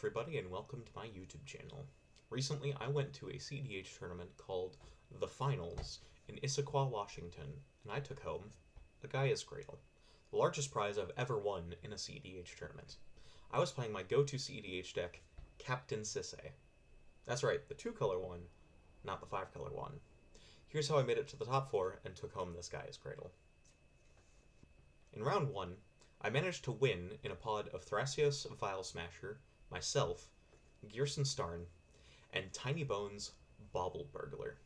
everybody, and welcome to my YouTube channel. Recently, I went to a SeaEDH tournament called The Finals in Issaquah, Washington, and I took home a Gaea's Cradle, the largest prize I've ever won in a SeaEDH tournament. I was playing my go-to SeaEDH deck, Captain SeaEDH. That's right, the 2-color one, not the 5-color one. Here's how I made it to the top 4 and took home this Gaea's Cradle. In round 1, I managed to win in a pod of Thrasios Vile Smasher, myself, Gearson Starn, and Tiny Bones Bauble Burglar.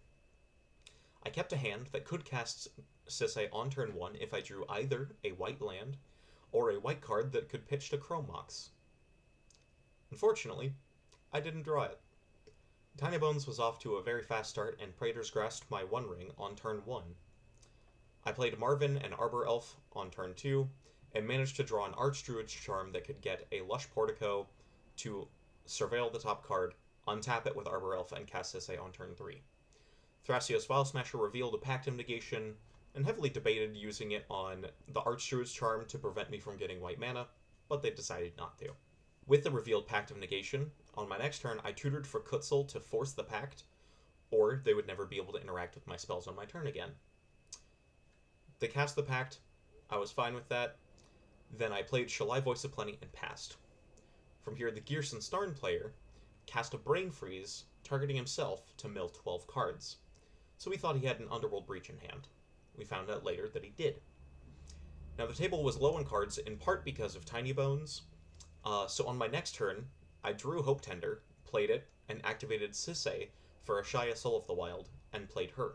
I kept a hand that could cast SeaEDH on turn 1 if I drew either a white land or a white card that could pitch to Chrome Mox. Unfortunately, I didn't draw it. Tiny Bones was off to a very fast start and Praetor's grasped my One Ring on turn 1. I played Marvin and Arbor Elf on turn 2, and managed to draw an Archdruid's Charm that could get a Lush Portico to surveil the top card, untap it with Arbor Elf, and cast SeaEDH on turn 3. Thrasios Vile Smasher revealed a Pact of Negation, and heavily debated using it on the Archdruid's Charm to prevent me from getting white mana, but they decided not to. With the revealed Pact of Negation, on my next turn I tutored for Kutzel to force the Pact, or they would never be able to interact with my spells on my turn again. They cast the Pact, I was fine with that. Then I played Shalai Voice of Plenty and passed. From here, the Gearson Starn player cast a Brain Freeze, targeting himself to mill 12 cards. So we thought he had an Underworld Breach in hand. We found out later that he did. Now the table was low on cards, in part because of Tiny Bones, so on my next turn, I drew Hope Tender, played it, and activated SeaEDH for Ashaya Soul of the Wild, and played her.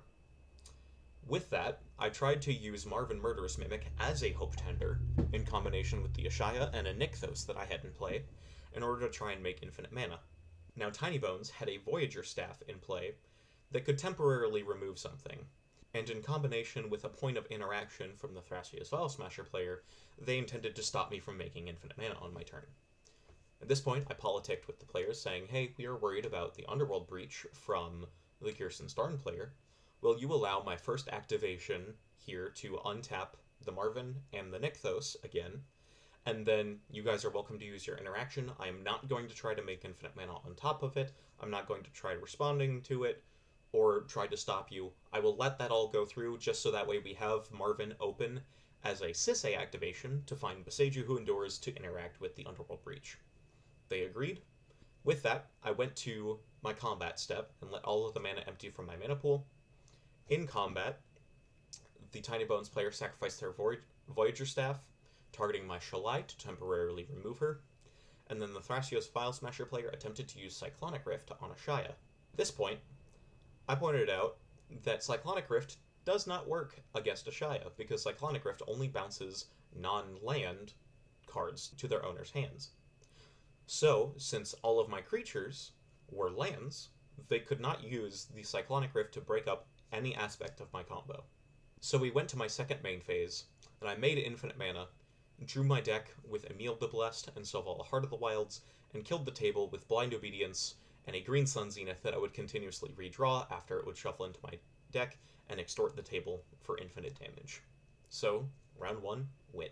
With that, I tried to use Marvin Murderous Mimic as a Hope Tender, in combination with the Ashaya and a Nykthos that I had in play, in order to try and make infinite mana. Now Tiny Bones had a Voyager Staff in play that could temporarily remove something, and in combination with a point of interaction from the Thrasios Vile Smasher player, they intended to stop me from making infinite mana on my turn. At this point, I politicked with the players, saying, hey, we are worried about the Underworld Breach from the Gearson Starn player. Will you allow my first activation here to untap the Marvin and the Nykthos again, and then you guys are welcome to use your interaction. I am not going to try to make infinite mana on top of it. I'm not going to try responding to it or try to stop you. I will let that all go through just so that way we have Marvin open as a SeaEDH activation to find Boseiju Who Endures to interact with the Underworld Breach. They agreed. With that, I went to my combat step and let all of the mana empty from my mana pool. In combat, the Tiny Bones player sacrificed their Voyager Staff, targeting my Shalai to temporarily remove her, and then the Thrasios Vile Smasher player attempted to use Cyclonic Rift on Ashaya. At this point, I pointed out that Cyclonic Rift does not work against Ashaya, because Cyclonic Rift only bounces non-land cards to their owner's hands. So, since all of my creatures were lands, they could not use the Cyclonic Rift to break up any aspect of my combo. So we went to my second main phase, and I made infinite mana, drew my deck with Emil the Blessed and Soval Heart of the Wilds, and killed the table with Blind Obedience and a Green Sun Zenith that I would continuously redraw after it would shuffle into my deck and extort the table for infinite damage. So, round 1, win.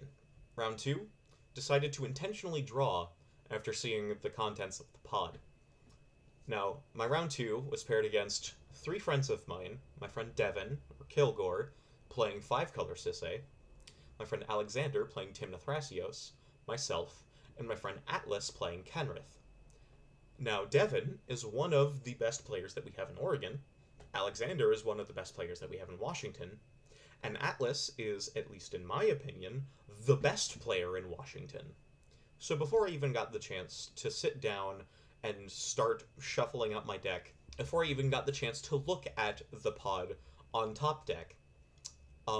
Round 2, decided to intentionally draw after seeing the contents of the pod. Now, my round 2 was paired against 3 friends of mine, my friend Devin, or Kilgore, playing 5-color SeaEDH, my friend Alexander playing Timna Thrasios, myself, and my friend Atlas playing Kenrith. Now, Devin is one of the best players that we have in Oregon, Alexander is one of the best players that we have in Washington, and Atlas is, at least in my opinion, the best player in Washington. So before I even got the chance to sit down and start shuffling up my deck, before I even got the chance to look at the pod on top deck,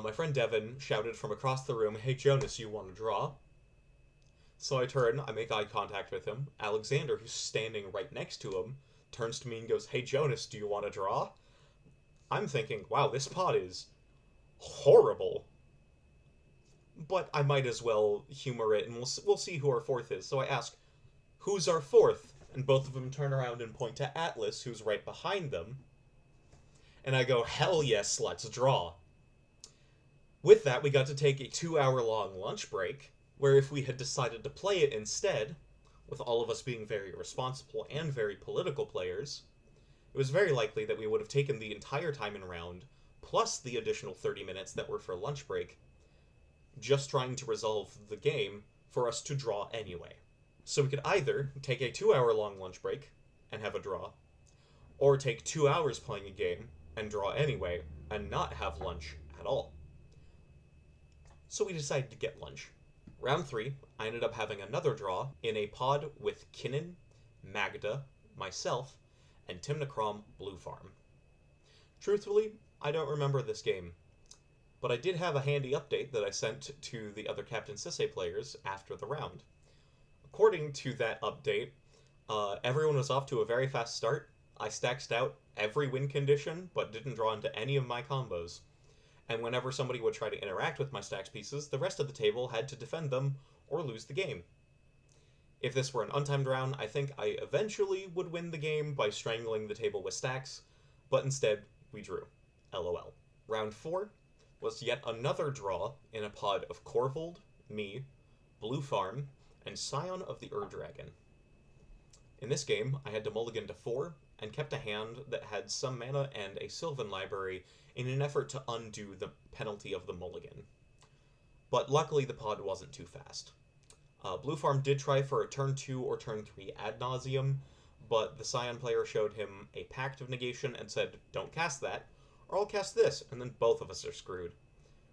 my friend Devin shouted from across the room, hey Jonas, you want to draw? So I turn, I make eye contact with him. Alexander, who's standing right next to him, turns to me and goes, hey Jonas, do you want to draw? I'm thinking, wow, this pod is horrible. But I might as well humor it, and we'll see who our fourth is. So I ask, who's our fourth? And both of them turn around and point to Atlas, who's right behind them. And I go, hell yes, let's draw. With that, we got to take a 2-hour-long lunch break, where if we had decided to play it instead, with all of us being very responsible and very political players, it was very likely that we would have taken the entire time in round, plus the additional 30 minutes that were for lunch break, just trying to resolve the game for us to draw anyway. So we could either take a 2-hour-long lunch break and have a draw, or take 2 hours playing a game and draw anyway, and not have lunch at all. So we decided to get lunch. Round 3, I ended up having another draw in a pod with Kinnan, Magda, myself, and Timnacrom Blue Farm. Truthfully, I don't remember this game, but I did have a handy update that I sent to the other Captain Sisse players after the round. According to that update, everyone was off to a very fast start. I stacked out every win condition, but didn't draw into any of my combos. And whenever somebody would try to interact with my stacks pieces, the rest of the table had to defend them or lose the game. If this were an untimed round, I think I eventually would win the game by strangling the table with stacks, but instead, we drew. LOL. Round 4 was yet another draw in a pod of Corvold, me, Blue Farm, and Scion of the Ur-Dragon. In this game, I had to mulligan to 4, and kept a hand that had some mana and a Sylvan library in an effort to undo the penalty of the mulligan. But luckily the pod wasn't too fast. Blue Farm did try for a turn 2 or turn 3 ad nauseum, but the Scion player showed him a Pact of Negation and said, "Don't cast that, or I'll cast this," and then both of us are screwed.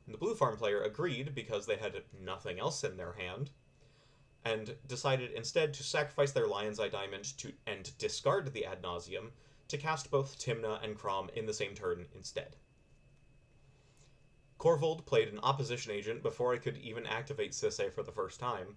And the Blue Farm player agreed because they had nothing else in their hand, and decided instead to sacrifice their Lion's Eye Diamond and discard the ad nauseum to cast both Timna and Crom in the same turn instead. Corvold played an opposition agent before I could even activate Sisse for the first time,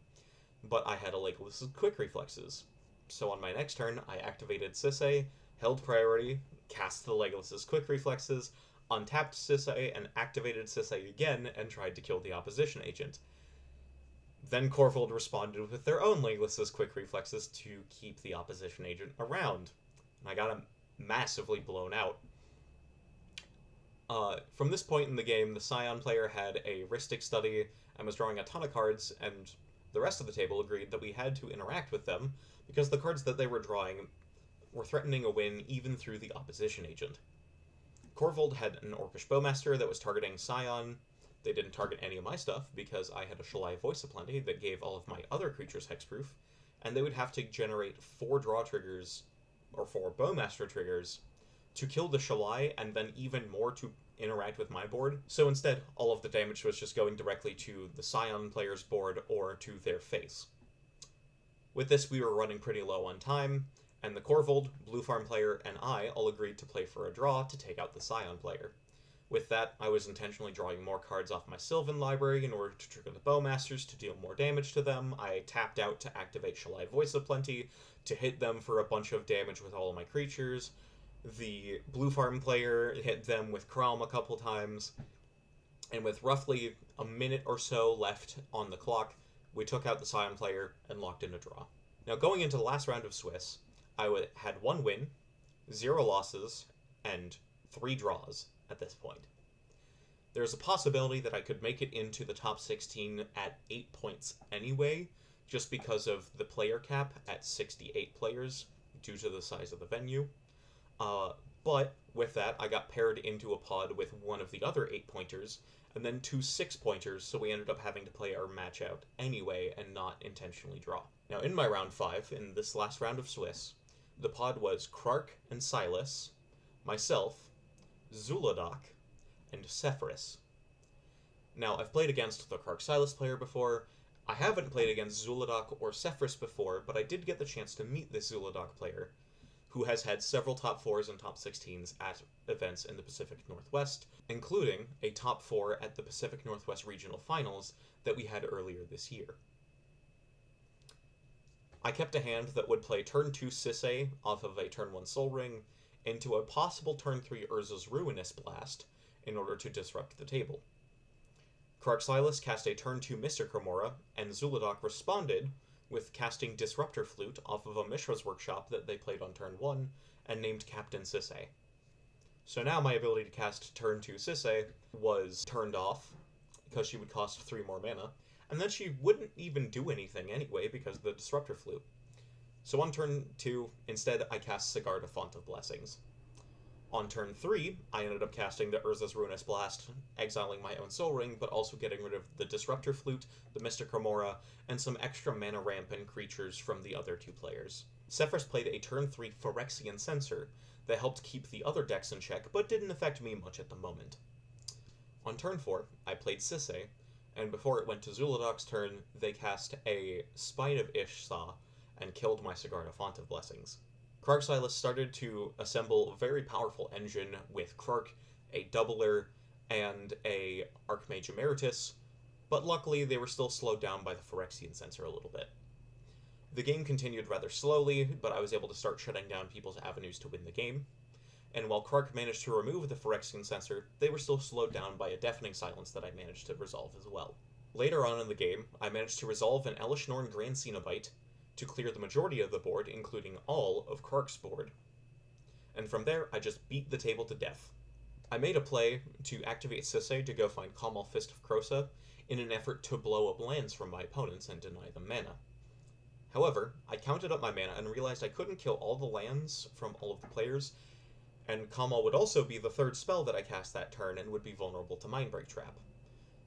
but I had a Legolas's Quick Reflexes. So on my next turn, I activated Sisse, held priority, cast the Legolas's Quick Reflexes, untapped Sisse, and activated Sisse again and tried to kill the opposition agent. Then Corvold responded with their own Legolas's Quick Reflexes to keep the opposition agent around, and I got him massively blown out. From this point in the game, the Scion player had a Rhystic Study and was drawing a ton of cards, and the rest of the table agreed that we had to interact with them because the cards that they were drawing were threatening a win even through the opposition agent. Corvold had an Orcish Bowmaster that was targeting Scion. They didn't target any of my stuff because I had a Shalai Voice of Plenty that gave all of my other creatures hexproof, and they would have to generate 4 draw triggers, or 4 Bowmaster triggers, to kill the Shalai, and then even more to interact with my board. So instead, all of the damage was just going directly to the Scion player's board or to their face. With this, we were running pretty low on time, and the Corvold, Blue Farm player, and I all agreed to play for a draw to take out the Scion player. With that, I was intentionally drawing more cards off my Sylvan library in order to trigger the Bowmasters to deal more damage to them. I tapped out to activate Shalai Voice of Plenty to hit them for a bunch of damage with all of my creatures. The Blue Farm player hit them with Crom a couple times, and with roughly a minute or so left on the clock, we took out the Scion player and locked in a draw. Now, going into the last round of Swiss, I had 1 win, 0 losses, and 3 draws at this point. There's a possibility that I could make it into the top 16 at 8 points anyway, just because of the player cap at 68 players due to the size of the venue. But with that, I got paired into a pod with one of the other 8-pointers, and then 2 6-pointers, so we ended up having to play our match out anyway and not intentionally draw. Now, in my round 5, in this last round of Swiss, the pod was Krark and Silas, myself, Zuladoc, and Sephiris. Now, I've played against the Krark Silas player before. I haven't played against Zuladoc or Sephiris before, but I did get the chance to meet this Zuladoc player, who has had several top 4s and top 16s at events in the Pacific Northwest, including a top 4 at the Pacific Northwest Regional Finals that we had earlier this year. I kept a hand that would play turn 2 Sisse off of a turn 1 Sol Ring into a possible turn 3 Urza's Ruinous Blast in order to disrupt the table. Krark Silas cast a turn 2 Mr. Cremora, and Zuladoc responded with casting Disruptor Flute off of a Mishra's Workshop that they played on turn 1 and named Captain Sisse. So now my ability to cast turn 2 Sisse was turned off because she would cost 3 more mana, and then she wouldn't even do anything anyway because of the Disruptor Flute. So on turn 2, instead I cast Sigarda Font of Blessings. On turn 3, I ended up casting the Urza's Ruinous Blast, exiling my own Soul Ring, but also getting rid of the Disruptor Flute, the Mystic Remora, and some extra mana ramp and creatures from the other 2 players. Sephiroth played a turn 3 Phyrexian Censor that helped keep the other decks in check, but didn't affect me much at the moment. On turn 4, I played Sisay, and before it went to Zul'Adok's turn, they cast a Spite of Ishsa and killed my Sigarda Font of Blessings. Krark started to assemble a very powerful engine with Krark, a Doubler, and a Archmage Emeritus, but luckily they were still slowed down by the Phyrexian Censor a little bit. The game continued rather slowly, but I was able to start shutting down people's avenues to win the game, and while Krark managed to remove the Phyrexian Censor, they were still slowed down by a deafening silence that I managed to resolve as well. Later on in the game, I managed to resolve an Elesh Norn Grand Cenobite to clear the majority of the board, including all of Krark's board, and from there I just beat the table to death. I made a play to activate Sisay to go find Kamal Fist of Krosa in an effort to blow up lands from my opponents and deny them mana. However, I counted up my mana and realized I couldn't kill all the lands from all of the players, and Kamal would also be the 3rd spell that I cast that turn and would be vulnerable to Mindbreak Trap.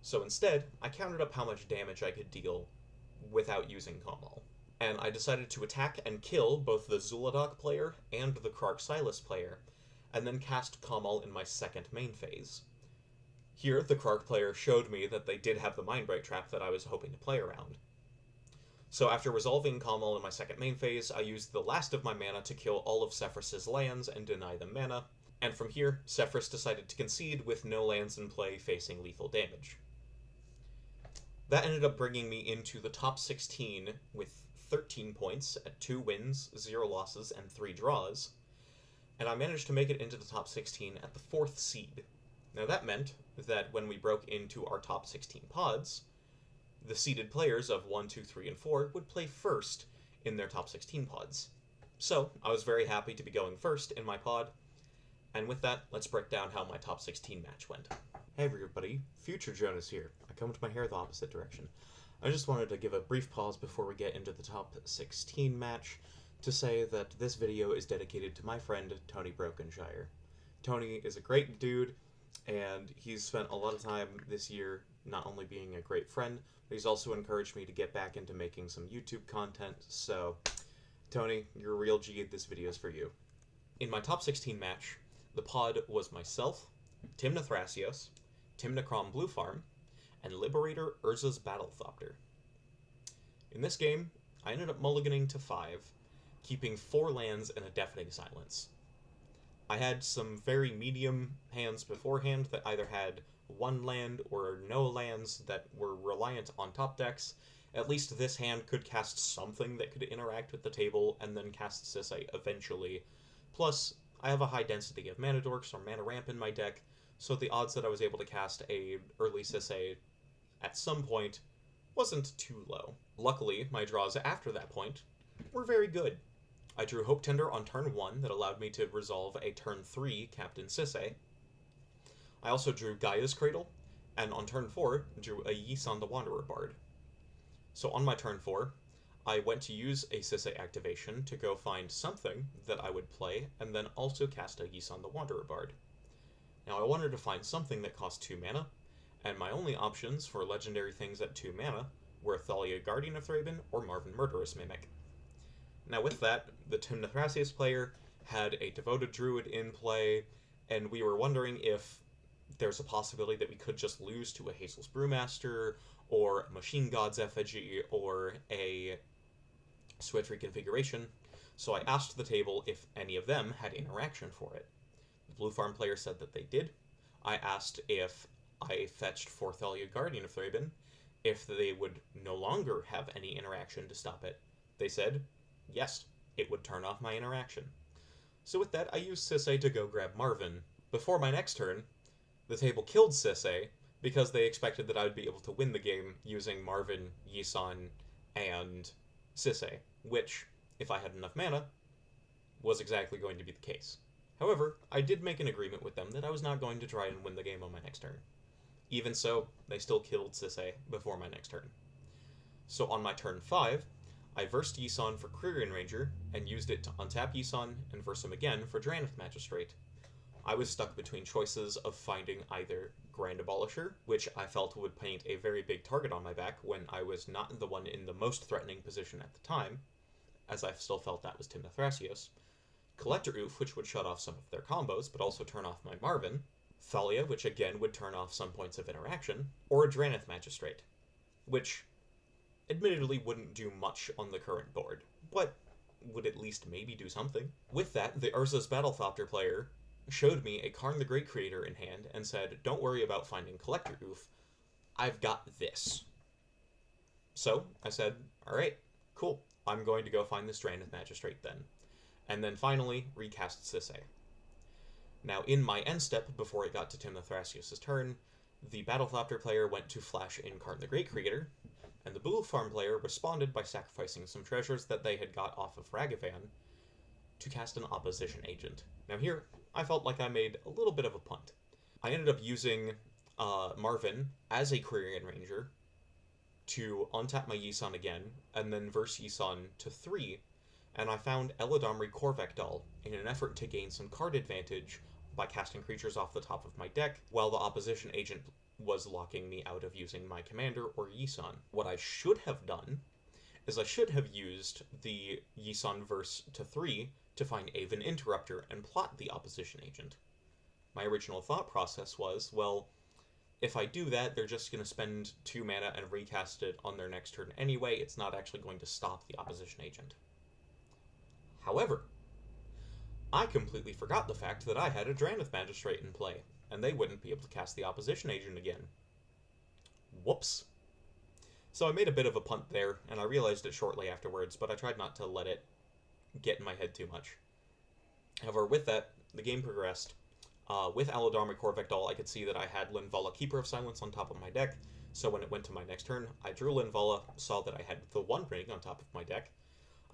So instead, I counted up how much damage I could deal without using Kamal, and I decided to attack and kill both the Zul'Adok player and the Krark player, and then cast Kamal in my 2nd main phase. Here, the Krark player showed me that they did have the Mindbreak Trap that I was hoping to play around. So after resolving Kamal in my 2nd main phase, I used the last of my mana to kill all of Sephiroth's lands and deny them mana, and from here, Sephiroth decided to concede with no lands in play facing lethal damage. That ended up bringing me into the top 16 with 13 points at 2 wins, 0 losses, and 3 draws, and I managed to make it into the top 16 at the 4th seed. Now that meant that when we broke into our top 16 pods, the seeded players of 1, 2, 3, and 4 would play first in their top 16 pods. So, I was very happy to be going first in my pod, and with that, let's break down how my top 16 match went. Hey everybody, Future Jonas here. I come to my hair the opposite direction. I just wanted to give a brief pause before we get into the top 16 match to say that this video is dedicated to my friend Tony Brokenshire. Tony is a great dude, and he's spent a lot of time this year not only being a great friend, but he's also encouraged me to get back into making some YouTube content, so Tony, you're a real G, this video is for you. In my top 16 match, the pod was myself, Timna Thrasios, Timna Crom Blue Farm, and Liberator Urza's Battlethopter. In this game, I ended up mulliganing to 5, keeping 4 lands and a deafening silence. I had some very medium hands beforehand that either had 1 land or no lands that were reliant on top decks. At least this hand could cast something that could interact with the table and then cast Sisay eventually. Plus, I have a high density of mana dorks or mana ramp in my deck, so the odds that I was able to cast a early Sisay at some point wasn't too low. Luckily, my draws after that point were very good. I drew Hope Tender on turn 1 that allowed me to resolve a turn 3 Captain Sisay. I also drew Gaea's Cradle, and on turn 4, drew a Yisan the Wanderer Bard. So on my turn 4, I went to use a Sisay activation to go find something that I would play, and then also cast a Yisan the Wanderer Bard. Now I wanted to find something that cost 2 mana, and my only options for legendary things at 2 mana were Thalia Guardian of Thraben or Marvin Murderous Mimic. Now with that, the Timna Thrasios player had a Devoted Druid in play, and we were wondering if there's a possibility that we could just lose to a Hazel's Brewmaster, or a Machine God's Effigy, or a Switch Reconfiguration, so I asked the table if any of them had interaction for it. The Blue Farm player said that they did. I asked if I fetched for Thalia Guardian of Thraben, if they would no longer have any interaction to stop it. They said, yes, it would turn off my interaction. So with that, I used Sisay to go grab Marvin. Before my next turn, the table killed Sisay because they expected that I would be able to win the game using Marvin, Yisan, and Sisay, which, if I had enough mana, was exactly going to be the case. However, I did make an agreement with them that I was not going to try and win the game on my next turn. Even so, they still killed Sisay before my next turn. So on my turn 5, I versed Yisan for Quirion Ranger, and used it to untap Yisan and verse him again for Drannith Magistrate. I was stuck between choices of finding either Grand Abolisher, which I felt would paint a very big target on my back when I was not the one in the most threatening position at the time, as I still felt that was Timothrasios, Collector Oof, which would shut off some of their combos, but also turn off my Marvin, Thalia, which again would turn off some points of interaction, or a Drannith Magistrate, which admittedly wouldn't do much on the current board, but would at least maybe do something. With that, the Urza's Battlethopter player showed me a Karn the Great Creator in hand and said, don't worry about finding Collector Oof, I've got this. So I said, alright, cool, I'm going to go find this Drannith Magistrate then. And then finally recast Sisay. Now in my end step, before it got to Timothrasios' turn, the Battlethopter player went to flash in Karn the Great Creator, and the Blue Farm player responded by sacrificing some treasures that they had got off of Ragavan to cast an opposition agent. Now here, I felt like I made a little bit of a punt. I ended up using Marvin as a Quirion Ranger to untap my Yisan again, and then verse Yisan to 3, and I found Eladamri Korvekdal in an effort to gain some card advantage by casting creatures off the top of my deck, while the opposition agent was locking me out of using my commander or Yisan. What I should have done is I should have used the Yisan verse to 3 to find Aven Interrupter and plot the opposition agent. My original thought process was, well, if I do that, they're just going to spend 2 mana and recast it on their next turn anyway. It's not actually going to stop the opposition agent. However, I completely forgot the fact that I had a Drannith Magistrate in play, and they wouldn't be able to cast the opposition agent again. Whoops. So I made a bit of a punt there, and I realized it shortly afterwards, but I tried not to let it get in my head too much. However, with that, the game progressed. With Eladamri Korvekdal, I could see that I had Linvala, Keeper of Silence, on top of my deck, so when it went to my next turn, I drew Linvala, saw that I had the One Ring on top of my deck.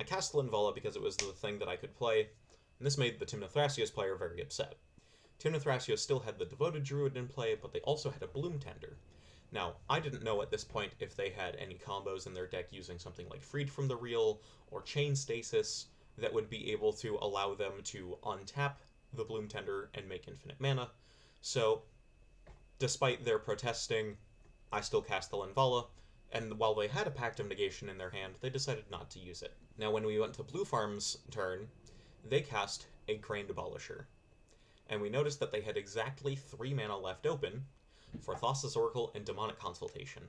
I cast Linvala because it was the thing that I could play, and this made the Timothrasios player very upset. Timothrasios still had the Devoted Druid in play, but they also had a Bloom Tender. Now, I didn't know at this point if they had any combos in their deck using something like Freed from the Real or Chain Stasis that would be able to allow them to untap the Bloom Tender and make infinite mana. So, despite their protesting, I still cast the Linvala, and while they had a Pact of Negation in their hand, they decided not to use it. Now, when we went to Blue Farm's turn, they cast a Grand Abolisher, and we noticed that they had exactly 3 mana left open for Thassa's Oracle and Demonic Consultation.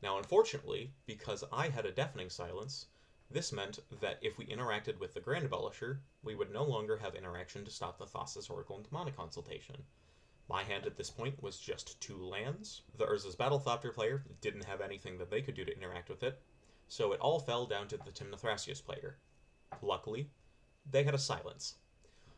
Now, unfortunately, because I had a Deafening Silence, this meant that if we interacted with the Grand Abolisher, we would no longer have interaction to stop the Thassa's Oracle and Demonic Consultation. My hand at this point was just 2 lands. The Urza's Battlethopter player didn't have anything that they could do to interact with it, so it all fell down to the Timothrasios player. Luckily, they had a silence.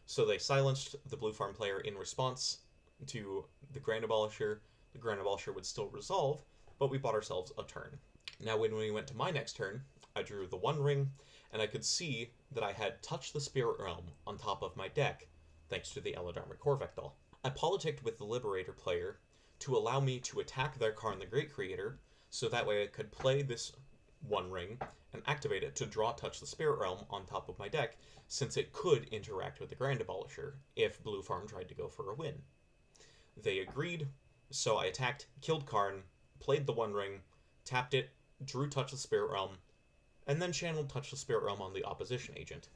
So they silenced the Blue Farm player in response to the Grand Abolisher. The Grand Abolisher would still resolve, but we bought ourselves a turn. Now when we went to my next turn, I drew the One Ring, and I could see that I had Touch the Spirit Realm on top of my deck, thanks to the Eladamri Korvekdal. I politicked with the Liberator player to allow me to attack their Karn the Great Creator, so that way I could play this One Ring and activate it to draw Touch the Spirit Realm on top of my deck, since it could interact with the Grand Abolisher if Blue Farm tried to go for a win. They agreed, so I attacked, killed Karn, played the One Ring, tapped it, drew Touch the Spirit Realm, and then channeled Touch the Spirit Realm on the opposition agent.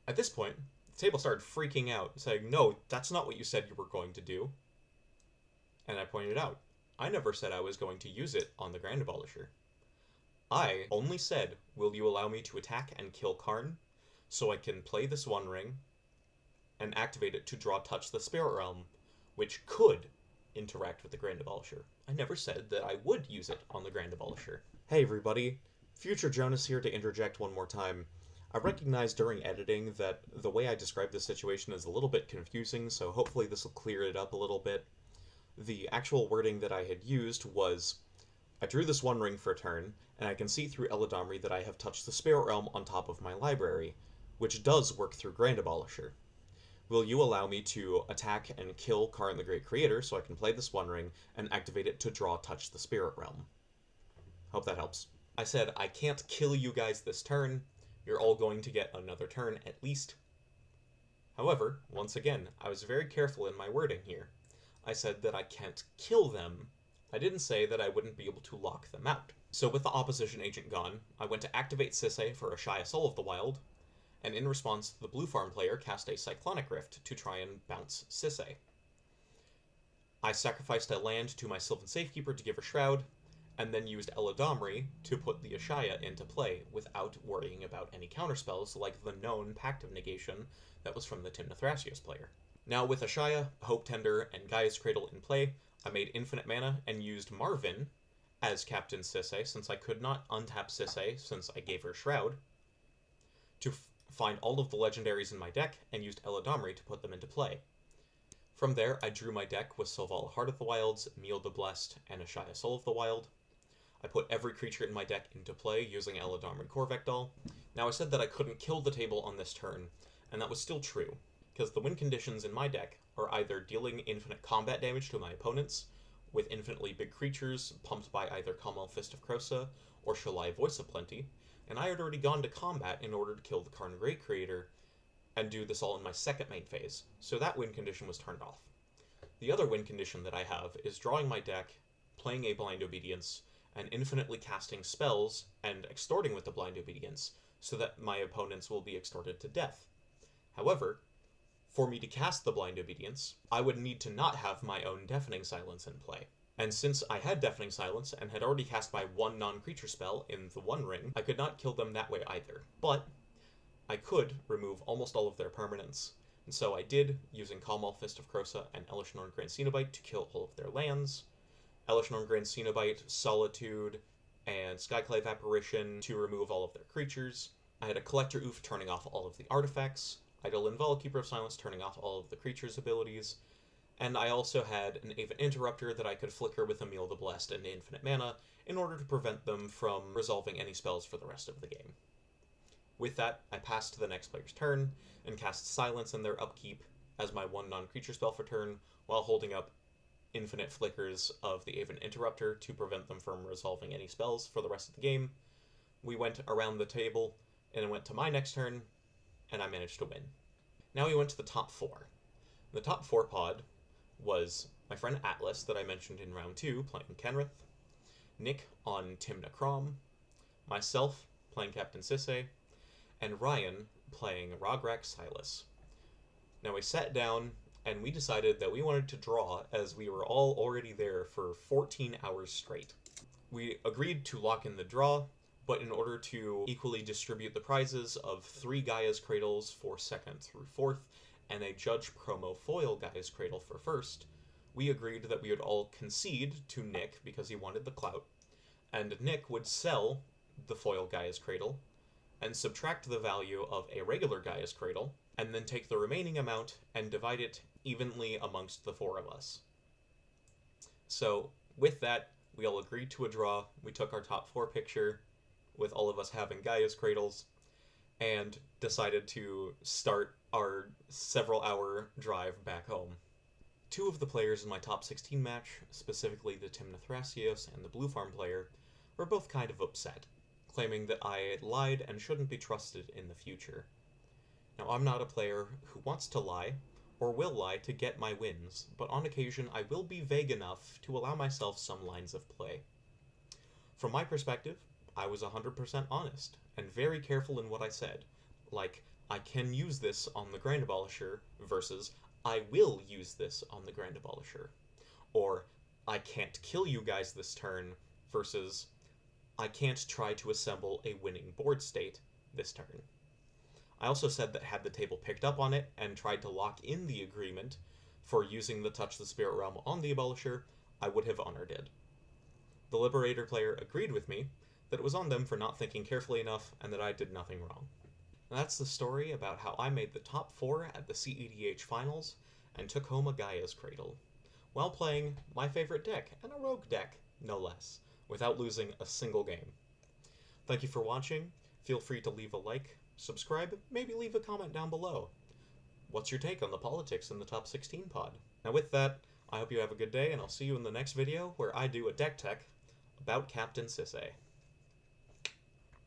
At this point, the table started freaking out, saying, "No, that's not what you said you were going to do." And I pointed out, I never said I was going to use it on the Grand Abolisher. I only said, will you allow me to attack and kill Karn, so I can play this One Ring, and activate it to draw Touch the Spirit Realm, which could interact with the Grand Abolisher. I never said that I would use it on the Grand Abolisher. Hey everybody, Future Jonas here to interject one more time. I recognize during editing that the way I describe this situation is a little bit confusing, so hopefully this will clear it up a little bit. The actual wording that I had used was, I drew this One Ring for a turn, and I can see through Eladamri that I have touched the Spirit Realm on top of my library, which does work through Grand Abolisher. Will you allow me to attack and kill Karn the Great Creator so I can play this One Ring and activate it to draw Touch the Spirit Realm? Hope that helps. I said, I can't kill you guys this turn. You're all going to get another turn at least. However, once again, I was very careful in my wording here. I said that I can't kill them. I didn't say that I wouldn't be able to lock them out. So with the opposition agent gone, I went to activate SeaEDH for a Gaea Soul of the Wild, and in response, the blue farm player cast a Cyclonic Rift to try and bounce SeaEDH. I sacrificed a land to my Sylvan Safekeeper to give her Shroud, and then used Eladamri to put the Issaquah into play without worrying about any counterspells like the known Pact of Negation that was from the Tymna Thrasios player. Now with Issaquah, Hope Tender, and Gaia's Cradle in play, I made infinite mana and used Marvin as Captain SeaEDH, since I could not untap SeaEDH since I gave her Shroud, to find all of the legendaries in my deck and used Eladamri to put them into play. From there, I drew my deck with Selvala Heart of the Wilds, Meal the Blessed, and a Gaea Soul of the Wild. I put every creature in my deck into play using Eladamri Korvekdal. Now I said that I couldn't kill the table on this turn, and that was still true, because the win conditions in my deck are either dealing infinite combat damage to my opponents, with infinitely big creatures pumped by either Kamal Fist of Krosa or Shalai Voice of Plenty, and I had already gone to combat in order to kill the Karn Great Creator, and do this all in my second main phase, so that win condition was turned off. The other win condition that I have is drawing my deck, playing a Blind Obedience, and infinitely casting spells and extorting with the Blind Obedience, so that my opponents will be extorted to death. However, for me to cast the Blind Obedience, I would need to not have my own Deafening Silence in play. And since I had Deafening Silence and had already cast my one non-creature spell in the One Ring, I could not kill them that way either. But I could remove almost all of their permanents, and so I did, using Kamal Fist of Krosa and Elishnorn Grand Cenobite to kill all of their lands, Elishnorn Grand Cenobite, Solitude, and Skyclave Apparition to remove all of their creatures. I had a Collector Oof turning off all of the artifacts, Eidolon Vala, Keeper of Silence turning off all of the creatures' abilities, and I also had an Aven Interrupter that I could flicker with Emil the Blessed and infinite mana in order to prevent them from resolving any spells for the rest of the game. With that, I passed to the next player's turn, and cast Silence in their upkeep as my one non-creature spell for turn, while holding up infinite flickers of the Aven Interrupter to prevent them from resolving any spells for the rest of the game. We went around the table, and it went to my next turn, and I managed to win. Now we went to the top four. The top four pod was my friend Atlas, that I mentioned in round 2, playing Kenrith, Nick on Tymna Crom, myself playing Captain SeaEDH, and Ryan playing Rograk Silas. Now we sat down, and we decided that we wanted to draw, as we were all already there for 14 hours straight. We agreed to lock in the draw, but in order to equally distribute the prizes of 3 Gaia's Cradles for 2nd through 4th, and a Judge Promo Foil Gaia's Cradle for 1st, we agreed that we would all concede to Nick because he wanted the clout, and Nick would sell the Foil Gaia's Cradle, and subtract the value of a regular Gaia's Cradle, and then take the remaining amount and divide it evenly amongst the 4 of us. So, with that, we all agreed to a draw. We took our top 4 picture, with all of us having Gaia's Cradles, and decided to start our several-hour drive back home. 2 of the players in my top 16 match, specifically the Tymna Thrasios and the Blue Farm player, were both kind of upset, claiming that I lied and shouldn't be trusted in the future. Now, I'm not a player who wants to lie, or will lie to get my wins, but on occasion I will be vague enough to allow myself some lines of play. From my perspective, I was 100% honest, and very careful in what I said, like, I can use this on the Grand Abolisher, versus, I will use this on the Grand Abolisher, or, I can't kill you guys this turn, versus, I can't try to assemble a winning board state this turn. I also said that had the table picked up on it and tried to lock in the agreement for using the Touch the Spirit Realm on the Abolisher, I would have honored it. The Liberator player agreed with me that it was on them for not thinking carefully enough and that I did nothing wrong. And that's the story about how I made the top 4 at the SeaEDH Finals and took home a Gaia's Cradle, while playing my favorite deck, and a rogue deck, no less, without losing a single game. Thank you for watching. Feel free to leave a like, subscribe, maybe leave a comment down below. What's your take on the politics in the top 16 pod? Now with that, I hope you have a good day, and I'll see you in the next video where I do a deck tech about Captain SeaEDH.